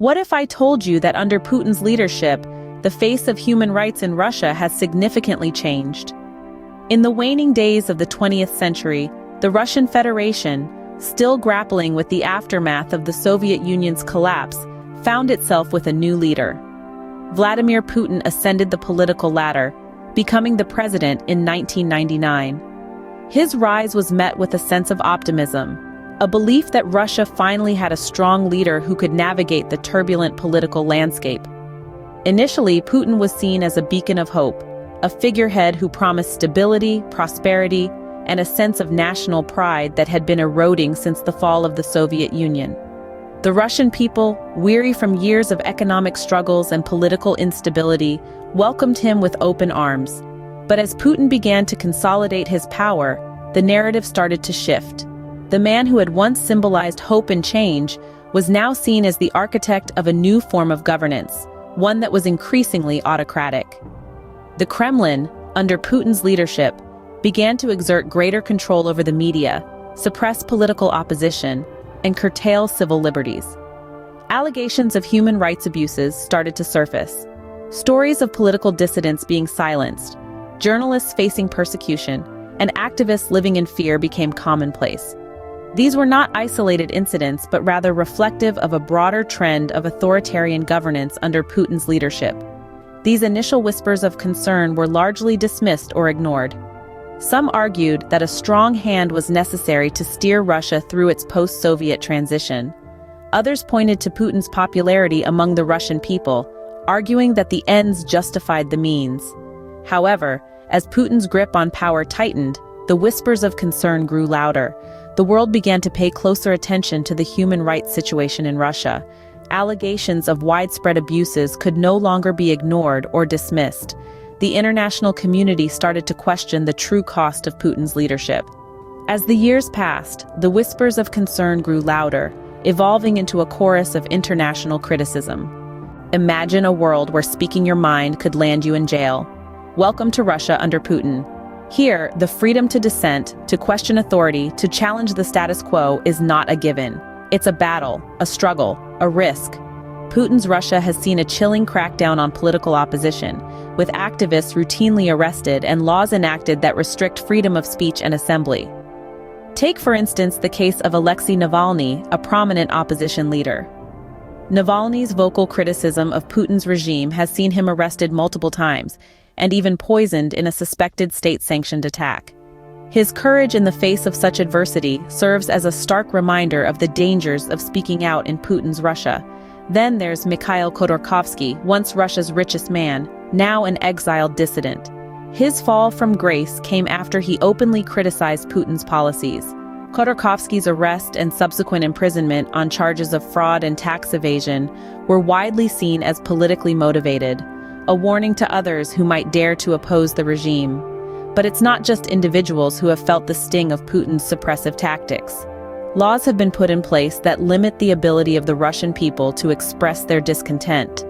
What if I told you that under Putin's leadership, the face of human rights in Russia has significantly changed? In the waning days of the 20th century, the Russian Federation, still grappling with the aftermath of the Soviet Union's collapse, found itself with a new leader. Vladimir Putin ascended the political ladder, becoming the president in 1999. His rise was met with a sense of optimism, a belief that Russia finally had a strong leader who could navigate the turbulent political landscape. Initially, Putin was seen as a beacon of hope, a figurehead who promised stability, prosperity, and a sense of national pride that had been eroding since the fall of the Soviet Union. The Russian people, weary from years of economic struggles and political instability, welcomed him with open arms. But as Putin began to consolidate his power, the narrative started to shift. The man who had once symbolized hope and change was now seen as the architect of a new form of governance, one that was increasingly autocratic. The Kremlin, under Putin's leadership, began to exert greater control over the media, suppress political opposition, and curtail civil liberties. Allegations of human rights abuses started to surface. Stories of political dissidents being silenced, journalists facing persecution, and activists living in fear became commonplace. These were not isolated incidents, but rather reflective of a broader trend of authoritarian governance under Putin's leadership. These initial whispers of concern were largely dismissed or ignored. Some argued that a strong hand was necessary to steer Russia through its post-Soviet transition. Others pointed to Putin's popularity among the Russian people, arguing that the ends justified the means. However, as Putin's grip on power tightened, the whispers of concern grew louder. The world began to pay closer attention to the human rights situation in Russia. Allegations of widespread abuses could no longer be ignored or dismissed. The international community started to question the true cost of Putin's leadership. As the years passed, the whispers of concern grew louder, evolving into a chorus of international criticism. Imagine a world where speaking your mind could land you in jail. Welcome to Russia under Putin. Here, the freedom to dissent, to question authority, to challenge the status quo is not a given. It's a battle, a struggle, a risk. Putin's Russia has seen a chilling crackdown on political opposition, with activists routinely arrested and laws enacted that restrict freedom of speech and assembly. Take, for instance, the case of Alexei Navalny, a prominent opposition leader. Navalny's vocal criticism of Putin's regime has seen him arrested multiple times, and even poisoned in a suspected state-sanctioned attack. His courage in the face of such adversity serves as a stark reminder of the dangers of speaking out in Putin's Russia. Then there's Mikhail Khodorkovsky, once Russia's richest man, now an exiled dissident. His fall from grace came after he openly criticized Putin's policies. Khodorkovsky's arrest and subsequent imprisonment on charges of fraud and tax evasion were widely seen as politically motivated, a warning to others who might dare to oppose the regime. But it's not just individuals who have felt the sting of Putin's suppressive tactics. Laws have been put in place that limit the ability of the Russian people to express their discontent.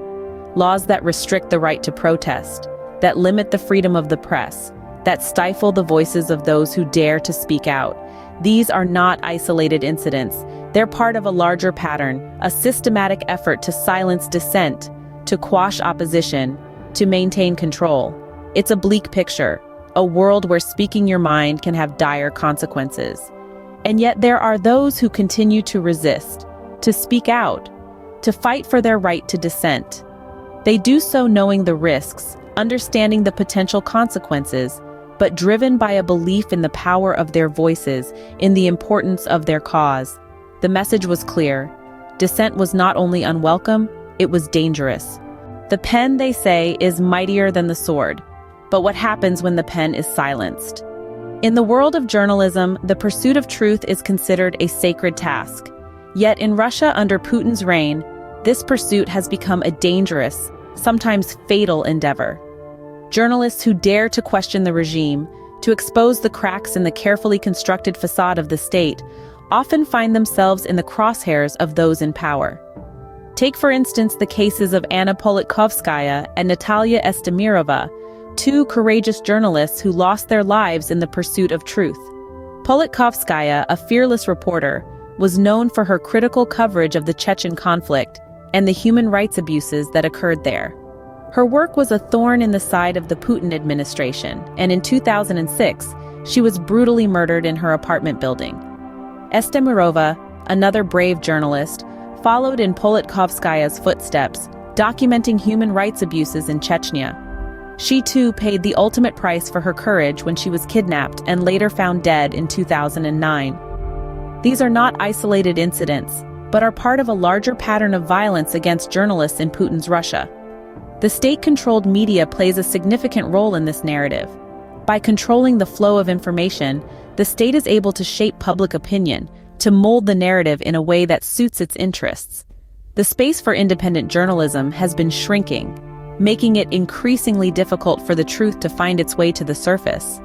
Laws that restrict the right to protest, that limit the freedom of the press, that stifle the voices of those who dare to speak out. These are not isolated incidents. They're part of a larger pattern, a systematic effort to silence dissent, to quash opposition, to maintain control. It's a bleak picture, a world where speaking your mind can have dire consequences. And yet there are those who continue to resist, to speak out, to fight for their right to dissent. They do so knowing the risks, understanding the potential consequences, but driven by a belief in the power of their voices, in the importance of their cause. The message was clear. Dissent was not only unwelcome, it was dangerous. The pen, they say, is mightier than the sword. But what happens when the pen is silenced? In the world of journalism, the pursuit of truth is considered a sacred task. Yet in Russia under Putin's reign, this pursuit has become a dangerous, sometimes fatal endeavor. Journalists who dare to question the regime, to expose the cracks in the carefully constructed facade of the state, often find themselves in the crosshairs of those in power. Take, for instance, the cases of Anna Politkovskaya and Natalia Estemirova, two courageous journalists who lost their lives in the pursuit of truth. Politkovskaya, a fearless reporter, was known for her critical coverage of the Chechen conflict, and the human rights abuses that occurred there. Her work was a thorn in the side of the Putin administration, and in 2006, she was brutally murdered in her apartment building. Estemirova, another brave journalist, followed in Politkovskaya's footsteps, documenting human rights abuses in Chechnya. She too paid the ultimate price for her courage when she was kidnapped and later found dead in 2009. These are not isolated incidents, but are part of a larger pattern of violence against journalists in Putin's Russia. The state-controlled media plays a significant role in this narrative. By controlling the flow of information, the state is able to shape public opinion, to mold the narrative in a way that suits its interests. The space for independent journalism has been shrinking, making it increasingly difficult for the truth to find its way to the surface.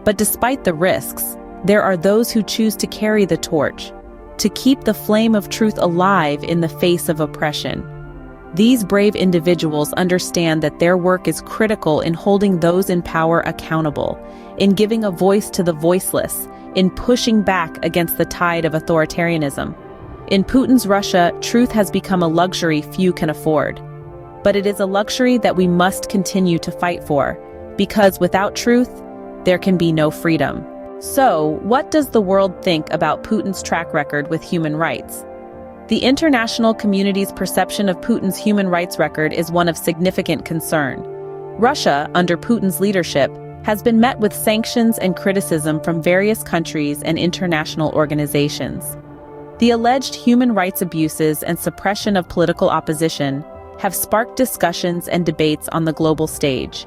But despite the risks, there are those who choose to carry the torch, to keep the flame of truth alive in the face of oppression. These brave individuals understand that their work is critical in holding those in power accountable, in giving a voice to the voiceless, in pushing back against the tide of authoritarianism. In Putin's Russia, truth has become a luxury few can afford. But it is a luxury that we must continue to fight for, because without truth, there can be no freedom. So, what does the world think about Putin's track record with human rights? The international community's perception of Putin's human rights record is one of significant concern. Russia, under Putin's leadership, has been met with sanctions and criticism from various countries and international organizations. The alleged human rights abuses and suppression of political opposition have sparked discussions and debates on the global stage.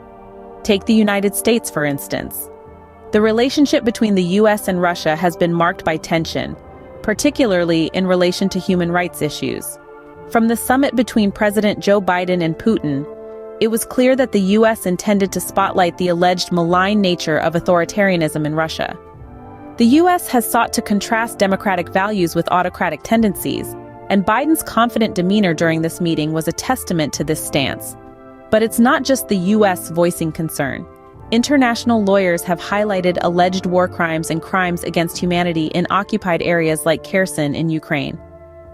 Take the United States, for instance. The relationship between the US and Russia has been marked by tension, particularly in relation to human rights issues. From the summit between President Joe Biden and Putin, it was clear that the US intended to spotlight the alleged malign nature of authoritarianism in Russia. The US has sought to contrast democratic values with autocratic tendencies, and Biden's confident demeanor during this meeting was a testament to this stance. But it's not just the US voicing concern. International lawyers have highlighted alleged war crimes and crimes against humanity in occupied areas like Kherson in Ukraine.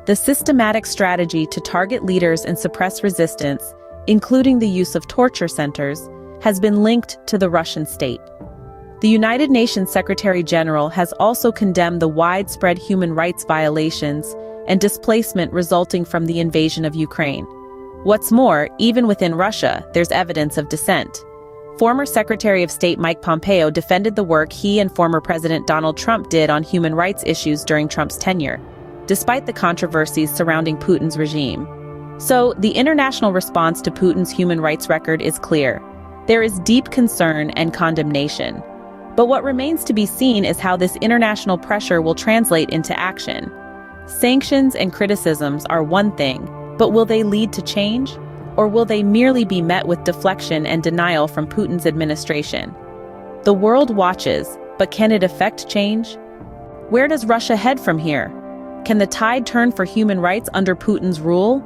The systematic strategy to target leaders and suppress resistance, including the use of torture centers, has been linked to the Russian state. The United Nations Secretary General has also condemned the widespread human rights violations and displacement resulting from the invasion of Ukraine. What's more, even within Russia, there's evidence of dissent. Former Secretary of State Mike Pompeo defended the work he and former President Donald Trump did on human rights issues during Trump's tenure, despite the controversies surrounding Putin's regime. So, the international response to Putin's human rights record is clear. There is deep concern and condemnation. But what remains to be seen is how this international pressure will translate into action. Sanctions and criticisms are one thing, but will they lead to change? Or will they merely be met with deflection and denial from Putin's administration? The world watches, but can it affect change? Where does Russia head from here? Can the tide turn for human rights under Putin's rule?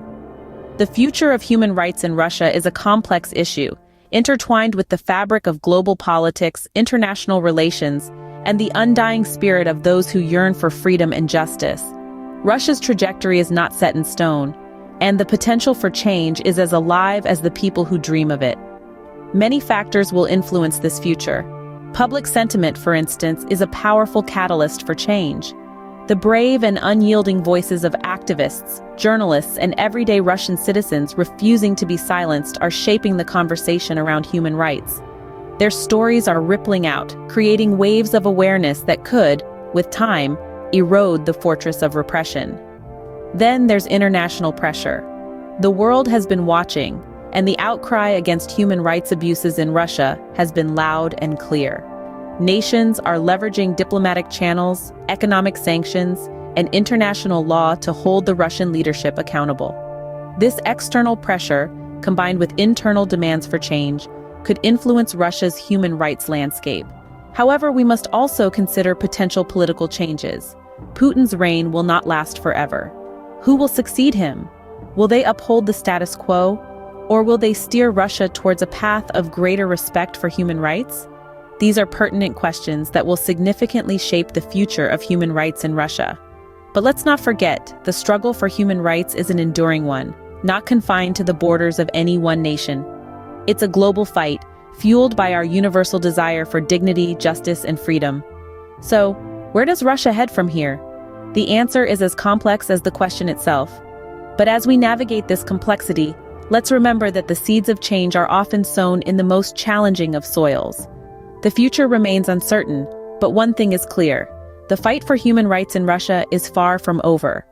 The future of human rights in Russia is a complex issue, intertwined with the fabric of global politics, international relations, and the undying spirit of those who yearn for freedom and justice. Russia's trajectory is not set in stone, and the potential for change is as alive as the people who dream of it. Many factors will influence this future. Public sentiment, for instance, is a powerful catalyst for change. The brave and unyielding voices of activists, journalists, and everyday Russian citizens refusing to be silenced are shaping the conversation around human rights. Their stories are rippling out, creating waves of awareness that could, with time, erode the fortress of repression. Then there's international pressure. The world has been watching, and the outcry against human rights abuses in Russia has been loud and clear. Nations are leveraging diplomatic channels, economic sanctions, and international law to hold the Russian leadership accountable. This external pressure, combined with internal demands for change, could influence Russia's human rights landscape. However, we must also consider potential political changes. Putin's reign will not last forever. Who will succeed him? Will they uphold the status quo, or will they steer Russia towards a path of greater respect for human rights? These are pertinent questions that will significantly shape the future of human rights in Russia. But let's not forget, the struggle for human rights is an enduring one. not confined to the borders of any one nation. It's a global fight, fueled by our universal desire for dignity, justice, and freedom. So, where does Russia head from here? The answer is as complex as the question itself. But as we navigate this complexity, let's remember that the seeds of change are often sown in the most challenging of soils. The future remains uncertain, but one thing is clear: the fight for human rights in Russia is far from over.